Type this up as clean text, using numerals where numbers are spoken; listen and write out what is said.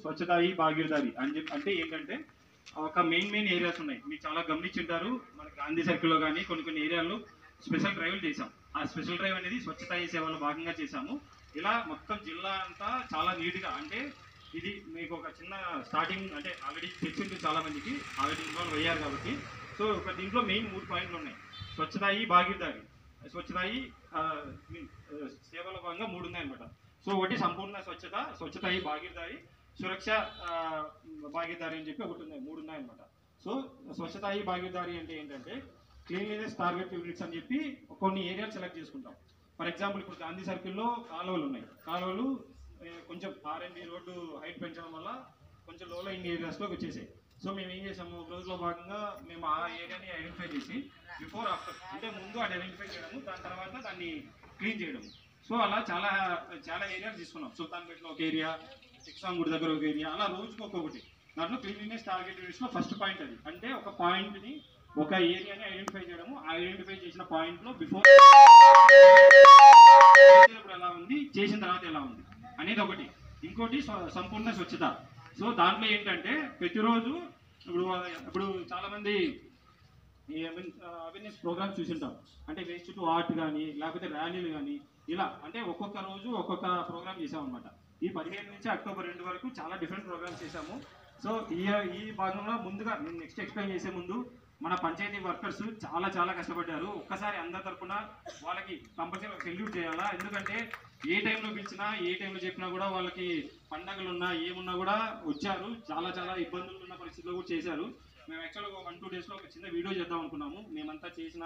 స్వచ్ఛతా he భాగీదారి అని చెప్పి అంటే ఏంటంటే ఒక మెయిన్ ఏరియాస్ ఉన్నాయి. మీరు చాలా గమనించుంటారు. మన గాంధీ సర్కిల్లో కానీ కొన్ని ఏరియాల్లో స్పెషల్ డ్రైవ్లు చేశాం. ఆ స్పెషల్ డ్రైవ్ అనేది స్వచ్ఛతా హీ సేవలో భాగంగా చేశాము. ఇలా మొత్తం జిల్లా అంతా చాలా నీట్గా అంటే ఇది మీకు ఒక చిన్న స్టార్టింగ్ అంటే ఆల్రెడీ తెలిసింది చాలా మందికి ఆల్రెడీ ఇన్వాల్వ్ అయ్యారు కాబట్టి. సో ఒక దీంట్లో మెయిన్ 3 పాయింట్లు ఉన్నాయి. స్వచ్ఛతా హీ భాగీదారి, స్వచ్ఛతా హీ సేవల భాగంగా 3 ఉన్నాయన్నమాట. సో ఒకటి సంపూర్ణ స్వచ్ఛతా హీ భాగీదారి, సురక్ష భాగీదారి అని చెప్పి ఒకటి ఉన్నాయి, 3 ఉన్నాయన్నమాట. సో స్వచ్ఛతా హీ భాగీదారి అంటే ఏంటంటే క్లీన్లీనెస్ టార్గెట్ యూనిట్స్ అని చెప్పి కొన్ని ఏరియాలు సెలెక్ట్ చేసుకుంటాం. ఫర్ ఎగ్జాంపుల్ ఇప్పుడు గాంధీ సర్కిల్లో కాలువలు ఉన్నాయి. కాలువలు కొంచెం ఆర్ఎండ్బి రోడ్డు హైట్ పెంచడం వల్ల కొంచెం లో లైన్ ఏరియాస్లోకి వచ్చేసాయి. సో మేము ఏం చేసాము, ఒక రోజులో భాగంగా మేము ఆ ఏరియాని ఐడెంటిఫై చేసి బిఫోర్ ఆఫ్టర్ అంటే ముందు అది ఐడెంటిఫై చేయడము, దాని తర్వాత దాన్ని క్లీన్ చేయడం. సో అలా చాలా ఏరియాలు తీసుకున్నాం. సుల్తాన్పేటలో ఒక ఏరియా, చిక్సాంగుడి దగ్గర ఒక ఏరియా, అలా రోజుకి ఒక్కొక్కటి. దాంట్లో క్లీన్లీనెస్ టార్గెట్ యూనిట్స్లో ఫస్ట్ పాయింట్ అది. అంటే ఒక పాయింట్ని ఒక ఏరియాని ఐడెంటిఫై చేయడము, ఆ ఐడెంటిఫై చేసిన పాయింట్లో బిఫోర్ ఎలా ఉంది, చేసిన తర్వాత ఎలా ఉంది అనేది ఒకటి. ఇంకోటి సంపూర్ణ స్వచ్ఛత. సో దాంట్లో ఏంటంటే ప్రతిరోజు ఇప్పుడు చాలా మంది అవేర్నెస్ ప్రోగ్రామ్స్ చూసింటాం. అంటే వేస్ట్ టు ఆర్ట్ కానీ లేకపోతే ర్యాలీలు కానీ ఇలా అంటే ఒక్కొక్క రోజు ఒక్కొక్క ప్రోగ్రామ్ చేసామన్నమాట. ఈ 15 నుంచి అక్టోబర్ 2 వరకు చాలా డిఫరెంట్ ప్రోగ్రామ్స్ చేశాము. సో ఈ భాగంలో ముందుగా నేను నెక్స్ట్ ఎక్స్ప్లెయిన్ చేసే ముందు మన పంచాయతీ వర్కర్స్ చాలా కష్టపడ్డారు. ఒక్కసారి అందరి తరఫున వాళ్ళకి కంపల్సరీ సెల్యూట్ చేయాలా. ఎందుకంటే ఏ టైంలో పిలిచినా ఏ టైంలో చెప్పినా కూడా వాళ్ళకి పండగలు ఉన్నా ఏమున్నా కూడా వచ్చారు. చాలా ఇబ్బందులు ఉన్న పరిస్థితుల్లో కూడా చేశారు. మేము యాక్చువల్గా 1-2 డేస్లో ఒక చిన్న వీడియో చేద్దాం అనుకున్నాము. మేమంతా చేసిన